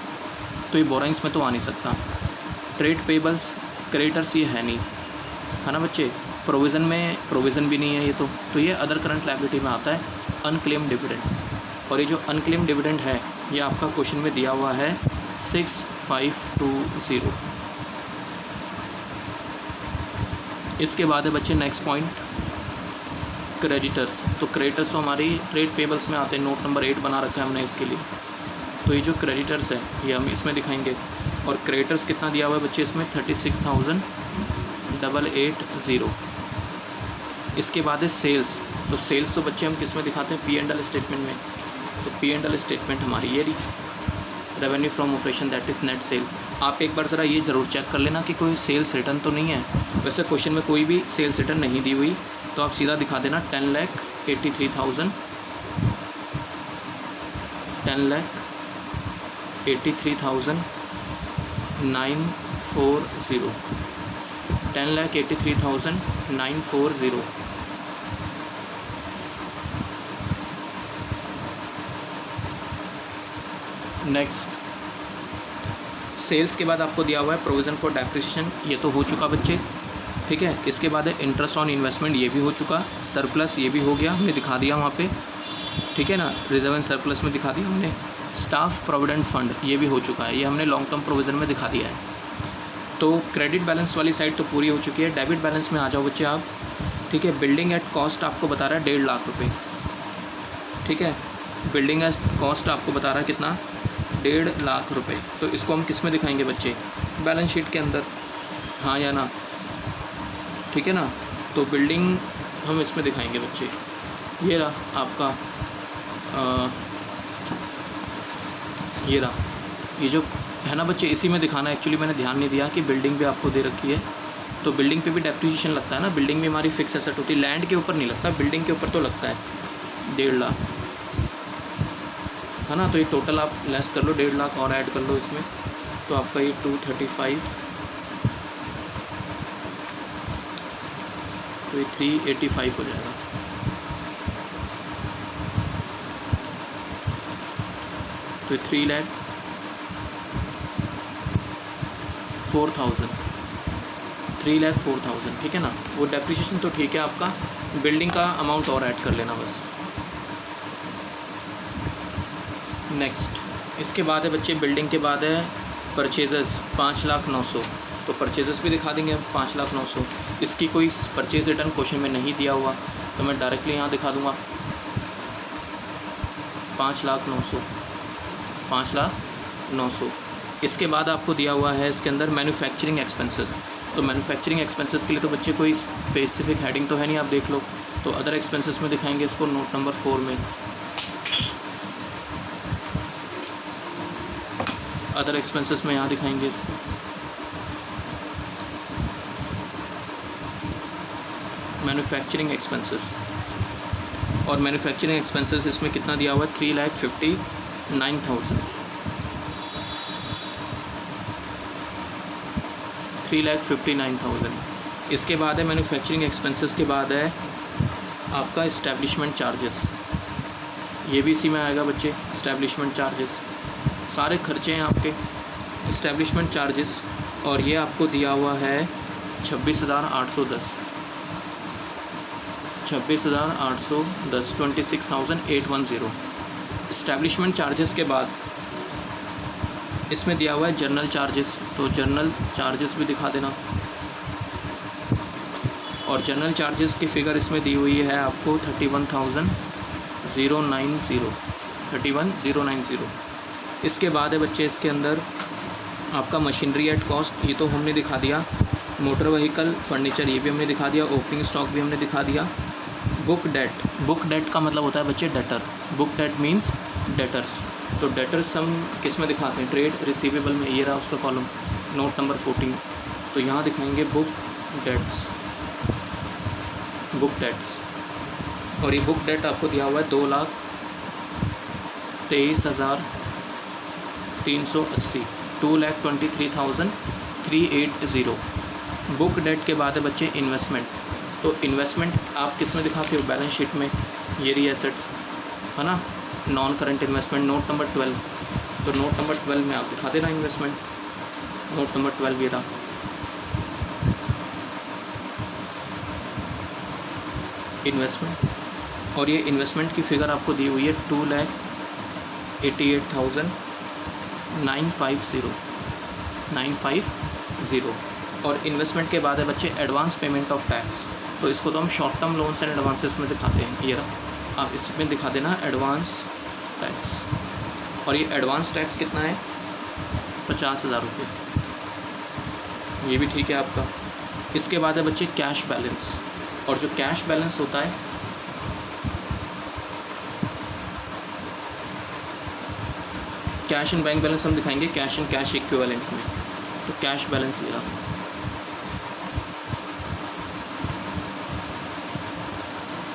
तो ये बोरोइंग्स में तो आ नहीं सकता। ट्रेड पेबल्स, क्रेडिटर्स ये है नहीं, है ना बच्चे। प्रोविज़न में प्रोविज़न भी नहीं है ये तो ये अदर करंट लायबिलिटी में आता है अनक्लेम डिविडेंड। और ये जो अनक्लेम डिविडेंड है ये आपका क्वेश्चन में दिया हुआ है 6520। इसके बाद है बच्चे नेक्स्ट पॉइंट क्रेडिटर्स। तो क्रेडिटर्स तो हमारी ट्रेड पेबल्स में आते हैं, नोट नंबर 8 बना रखा है हमने इसके लिए। तो ये जो क्रेडिटर्स है ये हम इसमें दिखाएंगे, और क्रेडिटर्स कितना दिया हुआ है बच्चे इसमें 36,880। इसके बाद है सेल्स। तो सेल्स तो बच्चे हम किस में दिखाते हैं, P&L स्टेटमेंट में। तो P&L स्टेटमेंट हमारी ये रही, revenue from operation that is net cell. आप एक बार ज़रा ये ज़रूर चेक कर लेना कि कोई सेल्स रिटर्न तो नहीं है। वैसे क्वेश्चन में कोई भी सेल्स रिटर्न नहीं दी हुई, तो आप सीधा दिखा देना 10,83,000 10,83,940 10,83,940। नेक्स्ट सेल्स के बाद आपको दिया हुआ है प्रोविज़न फॉर डेप्रिसिएशन, ये तो हो चुका बच्चे, ठीक है। इसके बाद है इंटरेस्ट ऑन इन्वेस्टमेंट, ये भी हो चुका। सरप्लस ये भी हो गया, हमने दिखा दिया वहाँ पे, ठीक है ना। रिजर्व एंड सरप्लस में दिखा दिया हमने। स्टाफ प्रोविडेंट फंड ये भी हो चुका है, ये हमने लॉन्ग टर्म प्रोविज़न में दिखा दिया है। तो क्रेडिट बैलेंस वाली साइड तो पूरी हो चुकी है। डेबिट बैलेंस में आ जाओ बच्चे आप, ठीक है। बिल्डिंग एट कॉस्ट आपको बता रहा है 1.5 लाख रुपये, ठीक है। बिल्डिंग एट कॉस्ट आपको बता रहा है कितना, 1.5 लाख रुपये। तो इसको हम किस में दिखाएंगे बच्चे, बैलेंस शीट के अंदर, हाँ या ना, ठीक है ना। तो बिल्डिंग हम इसमें दिखाएंगे बच्चे, ये रहा आपका ये रहा, ये जो है ना बच्चे, इसी में दिखाना। एक्चुअली मैंने ध्यान नहीं दिया कि बिल्डिंग भी आपको दे रखी है, तो बिल्डिंग पे भी डेप्रिसिएशन लगता है ना। बिल्डिंग भी हमारी फिक्स एसेट होती है, लैंड के ऊपर नहीं लगता, बिल्डिंग के ऊपर तो लगता है 1.5 लाख, है ना। तो ये टोटल आप लेस कर लो, 1.5 लाख और ऐड कर लो इसमें, तो आपका ये 235, तो ये 385 हो जाएगा। फिर 3,04,000, 3,04,000, ठीक है ना। वो डेप्रिसिएशन तो ठीक है आपका, बिल्डिंग का अमाउंट और ऐड कर लेना बस। नेक्स्ट इसके बाद है बच्चे, बिल्डिंग के बाद है परचेजेस 5,09,000, तो परचेजेस भी दिखा देंगे 5,09,000। इसकी कोई परचेज रिटर्न क्वेश्चन में नहीं दिया हुआ, तो मैं डायरेक्टली यहाँ दिखा दूँगा 5,09,000, 5,09,000। इसके बाद आपको दिया हुआ है इसके अंदर मैन्युफैक्चरिंग एक्सपेंसेस। तो मैन्युफैक्चरिंग एक्सपेंसेस के लिए तो बच्चे कोई स्पेसिफिक हेडिंग तो है नहीं, आप देख लो। तो अदर एक्सपेंसेस में दिखाएंगे इसको नोट नंबर 4 में। अदर एक्सपेंसेस में यहाँ दिखाएंगे इसको, मैन्युफैक्चरिंग एक्सपेंसेस। और मैन्युफैक्चरिंग एक्सपेंसेस इसमें कितना दिया हुआ है, 3,59,000, 3,59,000। इसके बाद है मैन्युफैक्चरिंग एक्सपेंसेस के बाद है आपका इस्टेब्लिशमेंट चार्जेस, ये भी इसी में आएगा बच्चे। इस्टेब्लिशमेंट चार्जेस सारे खर्चे हैं आपके, इस्टेब्लिशमेंट चार्जेस, और ये आपको दिया हुआ है 26,810, 26,810, 26,810। इस्टेब्लिशमेंट चार्जेस के बाद इसमें दिया हुआ है जर्नल चार्जेस, तो जर्नल चार्जेस भी दिखा देना। और जर्नल चार्जेस की फ़िगर इसमें दी हुई है आपको 31,090, 31,090। इसके बाद है बच्चे इसके अंदर आपका मशीनरी एट कॉस्ट, ये तो हमने दिखा दिया। मोटर व्हीकल, फर्नीचर, ये भी हमने दिखा दिया। ओपनिंग स्टॉक भी हमने दिखा दिया। बुक डेट, बुक डेट का मतलब होता है बच्चे debtor, book that means debtors. तो डेटर्स हम किस में दिखाते हैं, ट्रेड रिसीवेबल में, ये रहा उसका कॉलम, नोट नंबर 14। तो यहाँ दिखाएंगे बुक डेट्स, बुक डेट्स। और ये बुक डेट आपको दिया हुआ है 2,23,380, 2,23,380। बुक डेट के बाद है बच्चे इन्वेस्टमेंट। तो इन्वेस्टमेंट आप किस में दिखाते हो, बैलेंस शीट में, ये रही एसेट्स, है ना, non current investment, note number 12। तो नोट नंबर 12 में आप दिखा देना इन्वेस्टमेंट, नोट नंबर 12 ये रहा। इन्वेस्टमेंट, और ये इन्वेस्टमेंट की फ़िगर आपको दी हुई है 2,88,950, 950। और इन्वेस्टमेंट के बाद है बच्चे एडवांस पेमेंट ऑफ टैक्स। तो इसको तो हम short term loans and advances में दिखाते हैं, ये रहा, आप इसमें दिखा देना एडवांस टैक्स। और ये एडवांस टैक्स कितना है, 50,000 रुपये, ये भी ठीक है आपका। इसके बाद है बच्चे कैश बैलेंस, और जो कैश बैलेंस होता है कैश एंड बैंक बैलेंस हम दिखाएंगे कैश एंड कैश इक्विवेलेंट में। तो कैश बैलेंस ये रहा,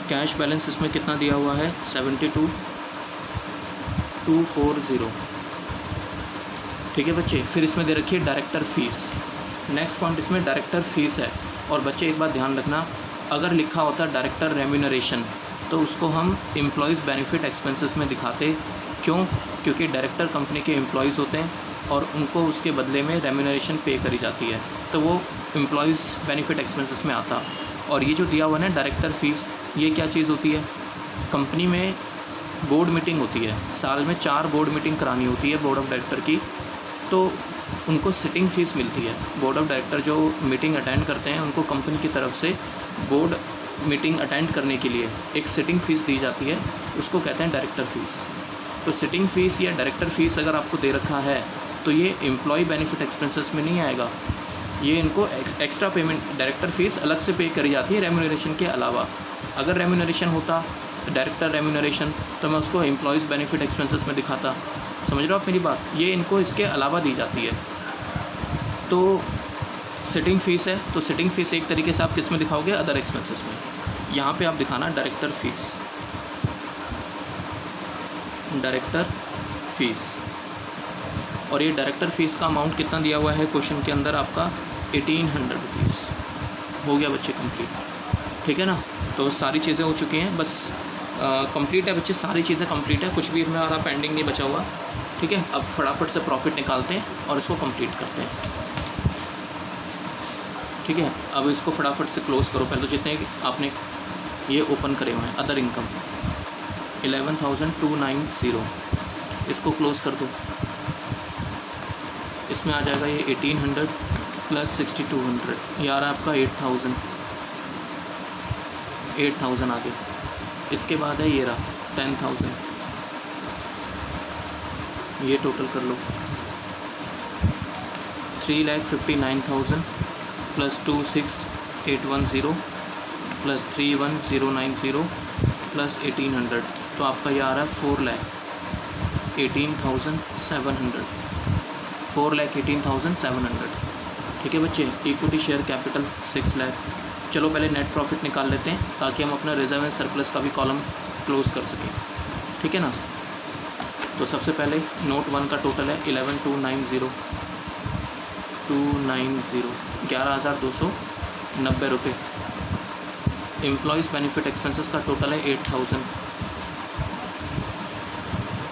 कैश बैलेंस इसमें कितना दिया हुआ है, 72,240, ठीक है बच्चे। फिर इसमें दे रखी है डायरेक्टर फ़ीस। नेक्स्ट पॉइंट इसमें डायरेक्टर फ़ीस है। और बच्चे एक बात ध्यान रखना, अगर लिखा होता है डायरेक्टर रेम्यूनरेशन तो उसको हम एम्प्लॉयज़ बेनिफिट एक्सपेंसेस में दिखाते, क्यों, क्योंकि डायरेक्टर कंपनी के एम्प्लॉयज़ होते हैं और उनको उसके बदले में रेम्यूनरेशन पे करी जाती है, तो वो एम्प्लॉयज़ बेनिफिट एक्सपेंसेस में आता। और ये जो दिया हुआ है डायरेक्टर फ़ीस, ये क्या चीज़ होती है, कंपनी में बोर्ड मीटिंग होती है, साल में 4 बोर्ड मीटिंग करानी होती है बोर्ड ऑफ डायरेक्टर की, तो उनको सिटिंग फ़ीस मिलती है। बोर्ड ऑफ डायरेक्टर जो मीटिंग अटेंड करते हैं उनको कंपनी की तरफ से बोर्ड मीटिंग अटेंड करने के लिए एक सिटिंग फ़ीस दी जाती है, उसको कहते हैं डायरेक्टर फ़ीस। तो सिटिंग फ़ीस या डायरेक्टर फ़ीस अगर आपको दे रखा है तो ये एम्प्लॉय बेनिफिट एक्सपेंसेस में नहीं आएगा, ये इनको एक्स्ट्रा पेमेंट, डायरेक्टर फ़ीस अलग से पे करी जाती है रेम्यूनरेशन के अलावा। अगर रेम्यूनरेशन होता डायरेक्टर रेम्यूनरेशन तो मैं उसको एम्प्लॉयज़ बेनिफिट एक्सपेंसेस में दिखाता, समझ रहे हो आप मेरी बात, ये इनको इसके अलावा दी जाती है। तो सिटिंग फ़ीस है, तो सिटिंग फ़ीस एक तरीके से आप किस में दिखाओगे, अदर एक्सपेंसेस में। यहाँ पे आप दिखाना डायरेक्टर फ़ीस, डायरेक्टर फ़ीस। और ये डायरेक्टर फ़ीस का अमाउंट कितना दिया हुआ है क्वेश्चन के अंदर आपका 1,800 रुपीज़। हो गया बच्चे कंप्लीट, ठीक है ना। तो सारी चीज़ें हो चुकी हैं, बस कंप्लीट है बच्चे, सारी चीज़ें कंप्लीट है, कुछ भी हमारा पेंडिंग नहीं बचा हुआ। ठीक है, अब फटाफट से प्रॉफिट निकालते हैं और इसको कंप्लीट करते हैं। ठीक है, अब इसको फटाफट से क्लोज़ करो। पहले तो जितने आपने ये ओपन करे हुए हैं अदर इनकम 11,290, इसको क्लोज़ कर दो। इसमें आ जाएगा ये 1800 प्लस 6200, ये आ रहा है आपका 8,000 आ गया। इसके बाद है ये रहा 10,000, ये टोटल कर लो 3,59,000 प्लस 26,810 प्लस 31,090 प्लस 1,800, तो आपका ये आ रहा है 4,18,700, 4,18,700। ठीक है बच्चे, इक्विटी शेयर कैपिटल 6 लाख। चलो पहले नेट प्रॉफिट निकाल लेते हैं ताकि हम अपना रिजर्व एंड सरप्लस का भी कॉलम क्लोज़ कर सकें। ठीक है ना, तो सबसे पहले नोट 1 का टोटल है 11,290, 11,290 रुपये। एम्प्लॉयज़ बेनिफिट एक्सपेंसेस का टोटल है 8,000।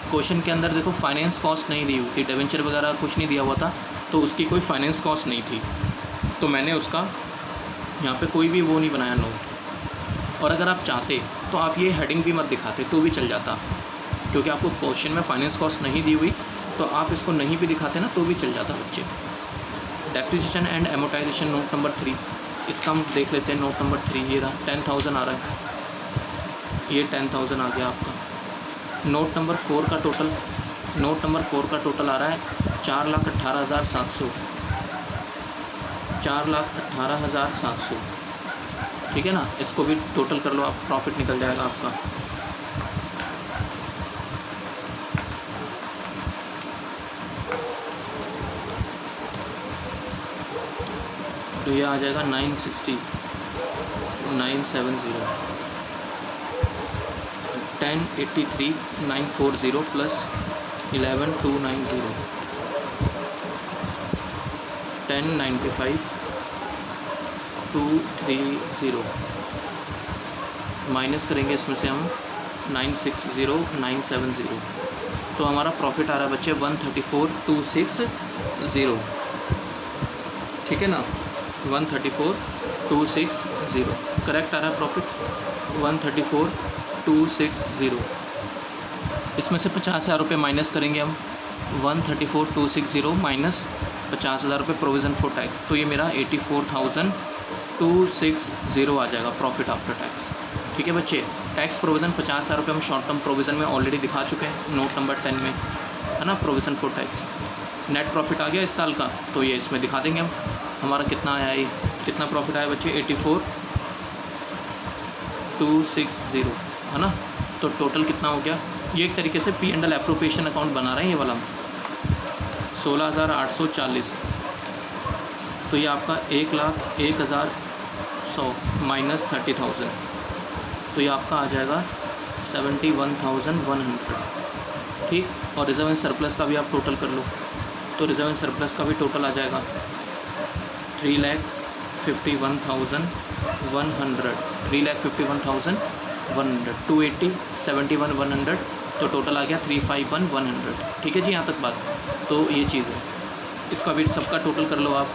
क्वेश्चन के अंदर देखो फाइनेंस कॉस्ट नहीं दी हुई थी, डिवेंचर वगैरह कुछ नहीं दिया हुआ था, तो उसकी कोई फाइनेंस कॉस्ट नहीं थी, तो मैंने उसका यहाँ पे कोई भी वो नहीं बनाया नोट। और अगर आप चाहते तो आप ये हेडिंग भी मत दिखाते तो भी चल जाता, क्योंकि आपको क्वेश्चन में फाइनेंस कॉस्ट नहीं दी हुई, तो आप इसको नहीं भी दिखाते ना तो भी चल जाता बच्चे। Depreciation and amortisation note number 3, इसका हम देख लेते हैं। नोट नंबर 3 ये रहा 10,000 आ रहा है, ये 10,000 आ गया आपका। नोट नंबर 4 का टोटल, नोट नंबर 4 का टोटल आ रहा है 4,18,700, 4,18,700। ठीक है ना, इसको भी टोटल कर लो आप, प्रॉफिट निकल जाएगा आपका। तो ये आ जाएगा 960, 970, 1083, 940 प्लस 11,290, 1095, 230, माइनस करेंगे इसमें से हम 960, 970, तो हमारा प्रॉफिट आ रहा है बच्चे 134,260। ठीक है ना, 134,260 करेक्ट आ रहा है प्रॉफिट 134,260। इसमें से 50,000 रुपये माइनस करेंगे हम, 134,260 माइनस 50,000 रुपये प्रोविज़न फॉर टैक्स, तो ये मेरा 84,260 आ जाएगा प्रॉफिट आफ्टर टैक्स। ठीक है बच्चे, टैक्स प्रोविज़न 50,000 रुपये हम शॉर्ट टर्म प्रोविज़न में ऑलरेडी दिखा चुके हैं नोट नंबर 10 में, है ना, provision for tax. Net profit आ गया इस साल का, तो ये इसमें दिखा देंगे हम हमारा कितना आया है, कितना प्रॉफिट आया बच्चे 84,260, है ना। तो टोटल कितना हो गया, ये एक तरीके से P&L एप्रोप्रिएशन अकाउंट बना रहे हैं ये वाला, 16,840, तो ये आपका 1,01,100 माइनस 30,000, तो ये आपका आ जाएगा 71,100। ठीक, और रिजर्व एंड सरप्लस का भी आप टोटल कर लो, तो रिजर्व एंड सरप्लस का भी टोटल आ जाएगा 3,51,100, 3,51,100, 280, 71,100, तो टोटल आ गया 351,100। ठीक है जी, यहाँ तक बात, तो ये चीज़ है, इसका भी सबका टोटल कर लो आप,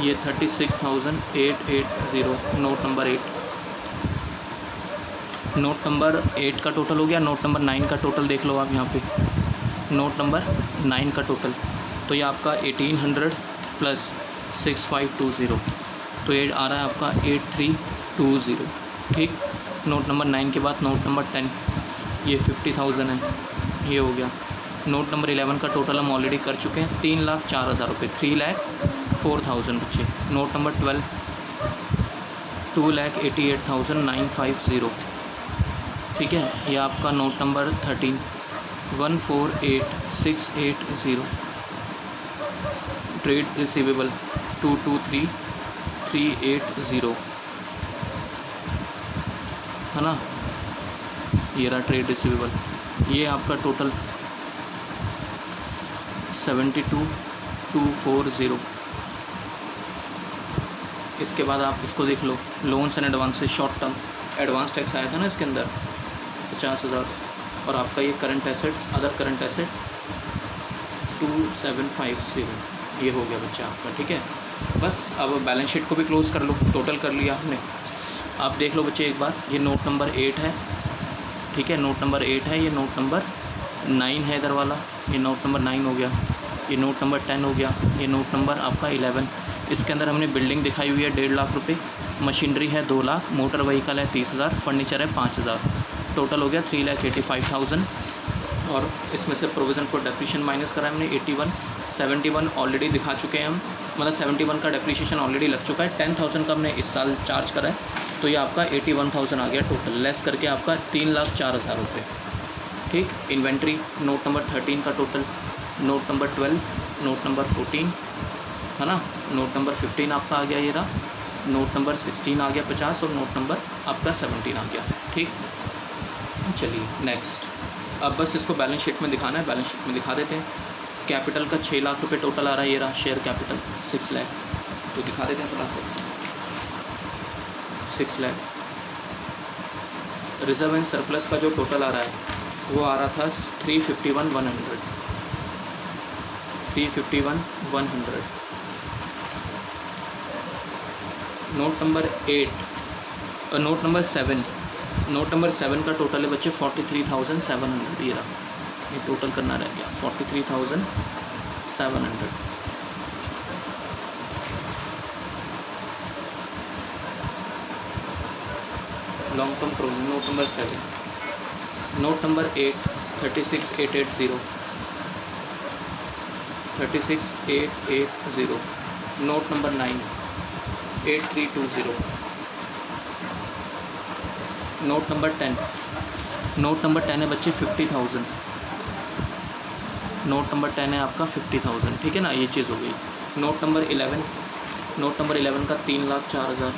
ये 36,880 नोट नंबर 8, नोट नंबर 8 का टोटल हो गया। नोट नंबर 9 का टोटल देख लो आप यहाँ पे, नोट नंबर 9 का टोटल, तो ये आपका 1,800 प्लस 6520, तो ये आ रहा है आपका 8320। ठीक, नोट नंबर 9 के बाद नोट नंबर 10, ये 50,000 है, ये हो गया। नोट नंबर 11 का टोटल हम ऑलरेडी कर चुके हैं 3,04,000 रुपये, 3,04,000 बच्चे। Note number 12 2,88,950। ठीक है, ये आपका नोट नंबर 13 148,680, ट्रेड रिसीवेबल 223,380, है ना, ये रहा ट्रेड रिसीवेबल, ये आपका टोटल 72,240। इसके बाद आप इसको देख लो, loans and advances short term, advance tax आया था ना इसके अंदर 50,000, और आपका ये current assets, other current asset 2750 ये हो गया बच्चा आपका। ठीक है, बस अब बैलेंस शीट को भी क्लोज़ कर लो, टोटल कर लिया हमने। आप देख लो बच्चे एक बार, ये नोट नंबर 8 है। ठीक है, नोट नंबर 8 है, ये नोट नंबर 9 है इधर वाला, ये नोट नंबर 9 हो गया, ये नोट नंबर 10 हो गया, ये नोट नंबर आपका 11। इसके अंदर हमने बिल्डिंग दिखाई हुई है 1.5 लाख रुपए, मशीनरी है 2 लाख, मोटर व्हीकल है 30,000, फर्नीचर है 5,000, टोटल हो गया 3,85,000। और इसमें से प्रोविज़न फॉर डेप्रीशिएशन माइनस करा हमने 81, 71 ऑलरेडी दिखा चुके हैं हम, मतलब 71 का डेप्रीशिएशन ऑलरेडी लग चुका है। 10,000 का हमने इस साल चार्ज करा है, तो ये आपका 81,000 आ गया टोटल, लेस करके आपका 3,04,000 रुपये। ठीक, इन्वेंट्री नोट नंबर 13 का total, note number 12, note number 14 है ना, नोट नंबर 15 आपका आ गया ये रहा, नोट नंबर 16 आ गया 50 और नोट नंबर आपका 17 आ गया। ठीक, चलिए नेक्स्ट। अब बस इसको बैलेंस शीट में दिखाना है, बैलेंस शीट में दिखा देते हैं। कैपिटल का 6 लाख रुपए टोटल आ रहा है, ये रहा शेयर कैपिटल 6 लाख, तो दिखा देते हैं फटाफट। 6 लाख। रिजर्व एंड सरप्लस का जो टोटल आ रहा है वो आ रहा था 351,100, 351,100। नोट नंबर 8 और नोट नंबर 7, नोट नंबर 7 का टोटल है बच्चे 43,700, ये रहा, ये टोटल करना रह गया 43,700। Long term provision note number 7, note number 8 36,880, 36,880। Note number 9 8320। Note number 10, note number 10 है बच्चे 50,000, नोट नंबर 10 है आपका 50,000। ठीक है ना, ये चीज़ हो गई। नोट नंबर 11, नोट नंबर 11 का 3,04,000,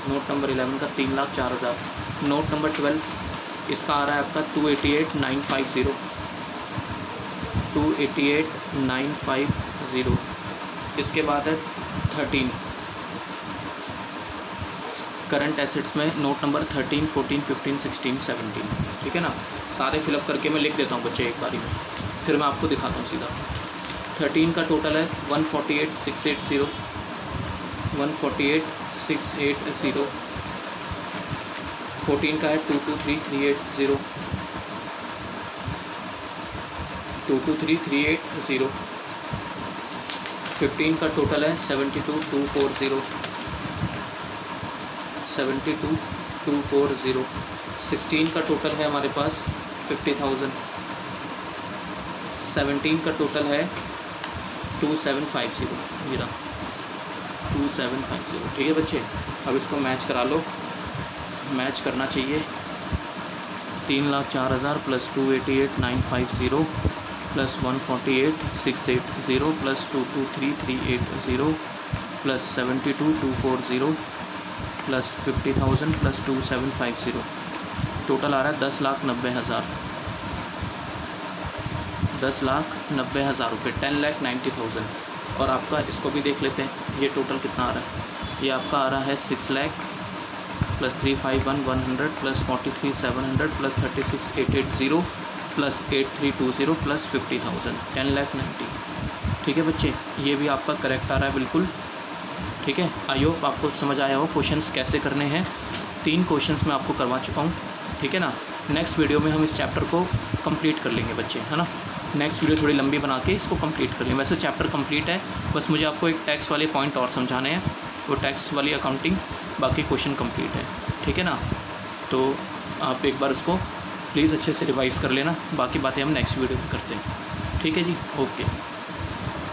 नोट नंबर 11 का 3,04,000। नोट नंबर 12 इसका आ रहा है आपका 288,950, 288,950। इसके बाद है 13 करंट एसेट्स में नोट नंबर 13, 14, 15, 16, 17। ठीक है ना, सारे फिलअप करके मैं लिख देता हूँ बच्चे एक बारी में, फिर मैं आपको दिखाता हूँ सीधा। 13 का टोटल है 148,680, 148,680। 14 का है 223,380, 223,380। 15 का टोटल है 72,240, 72,240। 16 का टोटल है हमारे पास 50,000। 17 का टोटल है 2750, ये रहा 2750। ठीक है बच्चे, अब इसको मैच करा लो। मैच करना चाहिए 3,04,000 plus 288,950 plus 148,680 plus 223,380 plus 72,240 plus 50,000 plus 2750। Total आ रहा है 10,90,000, 10,90,000 रुपये, 10,90,000। और आपका इसको भी देख लेते हैं, ये टोटल कितना आ रहा है। ये आपका आ रहा है 6 lakh plus 351,100 plus 43,700 plus 36,880 plus 8,320 plus 50,000, 10,90,000। ठीक है बच्चे, ये भी आपका करेक्ट आ रहा है बिल्कुल। ठीक है, आई होप आपको समझ आया हो क्वेश्चंस कैसे करने हैं। 3 क्वेश्चंस मैं आपको करवा चुका हूँ। ठीक है ना, नेक्स्ट वीडियो में हम इस चैप्टर को कंप्लीट कर लेंगे बच्चे, है ना। नेक्स्ट वीडियो थोड़ी लंबी बना के इसको कंप्लीट कर लेंगे। वैसे चैप्टर कंप्लीट है, बस मुझे आपको एक टैक्स वाले पॉइंट और समझाने हैं, वो टैक्स वाली अकाउंटिंग, बाकी क्वेश्चन कंप्लीट है। ठीक है ना, तो आप एक बार उसको प्लीज़ अच्छे से रिवाइज़ कर लेना, बाकी बातें हम नेक्स्ट वीडियो में करते हैं। ठीक है जी, ओके।